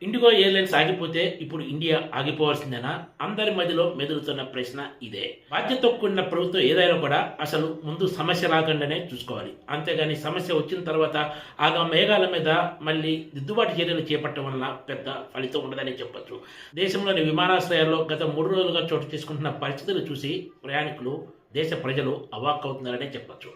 IndiGo airlines ఆగిపోతే ఇప్పుడు India ఆగిపోవాల్సిందేనా? అందరి మధ్యలో మెదులుతున్న ప్రశ్న ఇదే. బాధ్యతతో కూడిన ప్రభుత్వం ఏదైనా కూడా అసలు ముందు సమస్య రాకుండానే చూసుకోవాలి. అంతేగాని సమస్య వచ్చిన తర్వాత ఆగా మేఘాల మీద మళ్ళీ దిద్దుబాటు చర్యలు చేపట్టడం వల్ల పెద్ద ఫలితం ఉండదని చెప్పొచ్చు. దేశంలోని విమానాశ్రయాల్లో గత 3 రోజులుగా చోటు చేసుకుంటున్న పరిస్థితులు చూసి ప్రయాణికులు, దేశ ప్రజలు అవాక్కవుతున్నారనే చెప్పొచ్చు.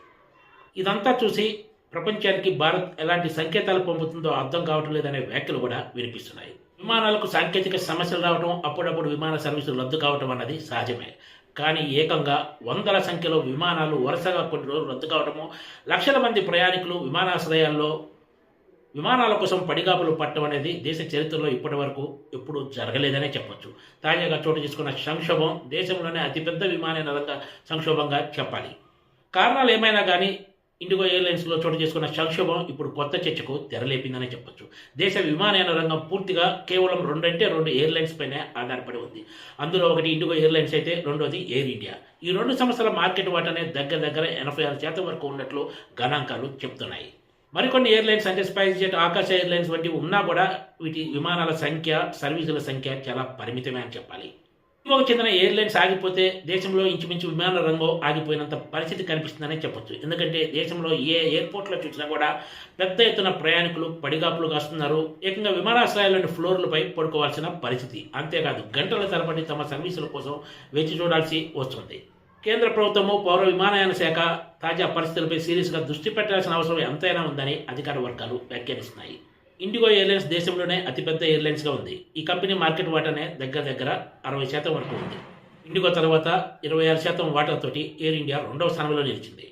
ఇదంతా చూసి ప్రపంచానికి భారత్ ఎలాంటి సంకేతాలు పంపుతుందో అర్థం కావటం లేదనే వ్యాఖ్యలు కూడా వినిపిస్తున్నాయి. విమానాలకు సాంకేతిక సమస్యలు రావడం, అప్పుడప్పుడు విమాన సర్వీసులు రద్దు కావటం అన్నది సహజమే. కానీ ఏకంగా వందల సంఖ్యలో విమానాలు వరుసగా కొన్ని రోజులు రద్దు కావటము, లక్షల మంది ప్రయాణికులు విమానాశ్రయాల్లో విమానాల కోసం పడిగాపులు పట్టడం అనేది దేశ చరిత్రలో ఇప్పటి వరకు ఎప్పుడూ జరగలేదనే చెప్పొచ్చు. తాజాగా చోటు చేసుకున్న సంక్షోభం దేశంలోనే అతిపెద్ద విమానయాన రంగ సంక్షోభంగా చెప్పాలి. కారణాలు ఏమైనా కానీ ఇండిగో ఎయిర్లైన్స్లో చోటు చేసుకున్న సంక్షోభం ఇప్పుడు కొత్త చర్చకు తెరలేపిందని చెప్పొచ్చు. దేశ విమానయాన రంగం పూర్తిగా కేవలం 2 ఎయిర్లైన్స్ పైనే ఆధారపడి ఉంది. అందులో ఒకటి ఇండిగో ఎయిర్లైన్స్ అయితే రెండోది ఎయిర్ ఇండియా. ఈ 2 సంస్థల మార్కెట్ వాటానే దగ్గర 86% వరకు ఉన్నట్లు గణాంకాలు చెప్తున్నాయి. మరికొన్ని ఎయిర్లైన్స్ అంటే స్పైస్ జెట్, ఆకాశ ఎయిర్లైన్స్ వంటివి ఉన్నా కూడా వీటి విమానాల సంఖ్య, సర్వీసుల సంఖ్య చాలా పరిమితమే అని చెప్పాలి. ఇండిగోకు చెందిన ఎయిర్లైన్స్ ఆగిపోతే దేశంలో ఇంచుమించు విమాన రంగం ఆగిపోయినంత పరిస్థితి కనిపిస్తుందనే చెప్పొచ్చు. ఎందుకంటే దేశంలో ఏ ఎయిర్పోర్ట్లో చూసినా కూడా పెద్ద ఎత్తున ప్రయాణికులు పడిగాపులు కాస్తున్నారు. ఏకంగా విమానాశ్రయాల్లోని ఫ్లోర్లపై పడుకోవాల్సిన పరిస్థితి. అంతేకాదు గంటల తరబడి తమ సర్వీసుల కోసం వేచి చూడాల్సి వస్తుంది. కేంద్ర ప్రభుత్వము, పౌర విమానయాన శాఖ తాజా పరిస్థితులపై సీరియస్గా దృష్టి పెట్టాల్సిన అవసరం ఎంతైనా ఉందని అధికార వర్గాలు వ్యాఖ్యానిస్తున్నాయి. ఇండిగో ఎయిర్లైన్స్ దేశంలోనే అతిపెద్ద ఎయిర్లైన్స్గా ఉంది. ఈ కంపెనీ మార్కెట్ వాటానే దగ్గర 60% వరకు ఉంది. ఇండిగో తర్వాత 26% వాటాతోటి ఎయిర్ ఇండియా 2వ స్థానంలో నిలిచింది.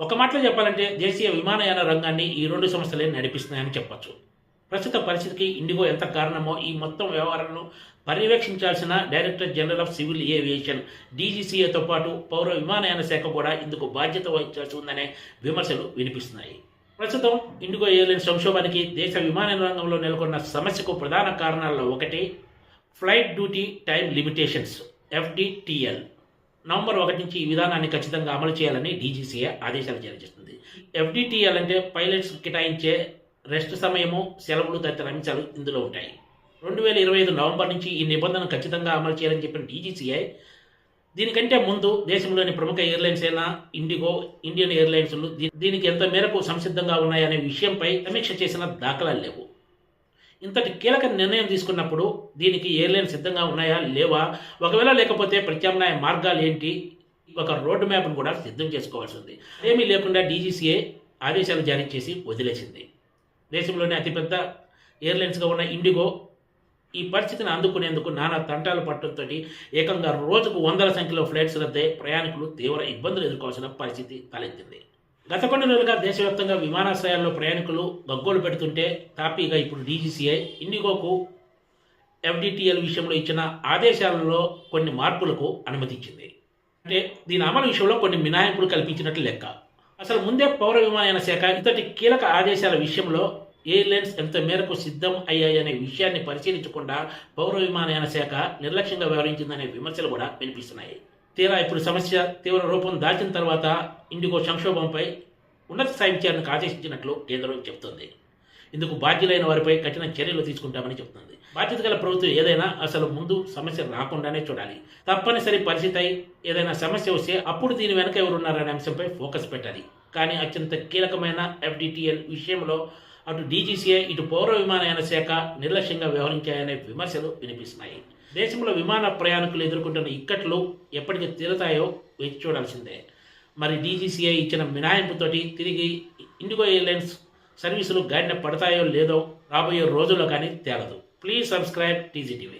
ఒక మాటలో చెప్పాలంటే దేశీయ విమానయాన రంగాన్ని ఈ 2 సంస్థలే నడిపిస్తున్నాయని చెప్పొచ్చు. ప్రస్తుత పరిస్థితికి ఇండిగో ఎంత కారణమో ఈ మొత్తం వ్యవహారాలను పర్యవేక్షించాల్సిన director general of civil aviation డీజీసీఏతో పాటు పౌర విమానయాన శాఖ కూడా ఇందుకు బాధ్యత వహించాల్సి ఉందనే విమర్శలు వినిపిస్తున్నాయి. ప్రస్తుతం ఇండిగో ఎయిర్లైన్స్ సంక్షోభానికి దేశ విమానయాన రంగంలో నెలకొన్న సమస్యకు ప్రధాన కారణాల్లో ఒకటి flight duty time limitations FDTL. November 1 నుంచి ఈ విధానాన్ని ఖచ్చితంగా అమలు చేయాలని డీజీసీఏ ఆదేశాలు జారీ చేస్తుంది. FDTL అంటే పైలట్స్ కేటాయించే రెస్ట్ సమయము, సెలవులు తదితర అంశాలు ఇందులో ఉంటాయి. 2025 నవంబర్ నుంచి ఈ నిబంధన ఖచ్చితంగా అమలు చేయాలని చెప్పిన డీజీసీఐ దీనికంటే ముందు దేశంలోని ప్రముఖ ఎయిర్లైన్స్ అయిన ఇండిగో, ఇండియన్ ఎయిర్లైన్స్లు దీనికి ఎంత మేరకు సంసిద్ధంగా ఉన్నాయనే విషయంపై సమీక్ష చేసిన దాఖలాలు లేవు. ఇంతటి కీలక నిర్ణయం తీసుకున్నప్పుడు దీనికి ఎయిర్లైన్స్ సిద్ధంగా ఉన్నాయా లేవా, ఒకవేళ లేకపోతే ప్రత్యామ్నాయ మార్గాలు ఏంటి, ఒక రోడ్ మ్యాప్ను కూడా సిద్ధం చేసుకోవాల్సి ఉంది. ఏమీ లేకుండా డీజీసీఐ ఆదేశాలు జారీ చేసి వదిలేసింది. దేశంలోనే అతిపెద్ద ఎయిర్లైన్స్గా ఉన్న ఇండిగో ఈ పరిస్థితిని అందుకునేందుకు నానా తంటాలు పట్టడంతో ఏకంగా రోజుకు వందల సంఖ్యలో ఫ్లైట్స్ రద్దై ప్రయాణికులు తీవ్ర ఇబ్బందులు ఎదుర్కోవాల్సిన పరిస్థితి తలెత్తింది. గత కొన్ని రోజులుగా దేశవ్యాప్తంగా విమానాశ్రయాల్లో ప్రయాణికులు గగ్గోలు పెడుతుంటే తాపీగా ఇప్పుడు డీజీసీఐ ఇండిగోకు FDTL విషయంలో ఇచ్చిన ఆదేశాలలో కొన్ని మార్పులకు అనుమతించింది. అంటే దీని అమలు విషయంలో కొన్ని మినహాయింపులు కల్పించినట్లు లెక్క. అసలు ముందే పౌర విమానయాన శాఖ ఇంతటి కీలక ఆదేశాల విషయంలో ఎయిర్లైన్స్ ఎంత మేరకు సిద్ధం అయ్యాయనే విషయాన్ని పరిశీలించకుండా పౌర విమానయాన శాఖ నిర్లక్ష్యంగా వ్యవహరించిందనే విమర్శలు కూడా వినిపిస్తున్నాయి. తీరా ఇప్పుడు సమస్య తీవ్ర రూపం దాల్చిన తర్వాత ఇండిగో సంక్షోభంపై ఉన్నత స్థాయి విచారణకు ఆదేశించినట్లు కేంద్రం చెబుతోంది. ఇందుకు బాధ్యులైన వారిపై కఠిన చర్యలు తీసుకుంటామని చెబుతుంది. బాధ్యత గల ప్రభుత్వం ఏదైనా అసలు ముందు సమస్య రాకుండానే చూడాలి. తప్పనిసరి పరిస్థితి ఏదైనా సమస్య వస్తే అప్పుడు దీని వెనక ఎవరున్నారనే అంశంపై ఫోకస్ పెట్టాలి. కానీ అత్యంత కీలకమైన FDTL విషయంలో అటు డీజీసీఐ, ఇటు పౌర విమానయాన శాఖ నిర్లక్ష్యంగా వ్యవహరించాయనే విమర్శలు వినిపిస్తున్నాయి. దేశంలో విమాన ప్రయాణికులు ఎదుర్కొంటున్న ఇక్కట్లు ఎప్పటికీ తీరతాయో వేచి చూడాల్సిందే. మరి డీజీసీఐ ఇచ్చిన మినహాయింపుతోటి తిరిగి ఇండిగో ఎయిర్లైన్స్ సర్వీసులు గాడిన పడతాయో లేదో రాబోయే రోజుల్లో కానీ తేలదు. Please subscribe TGTV.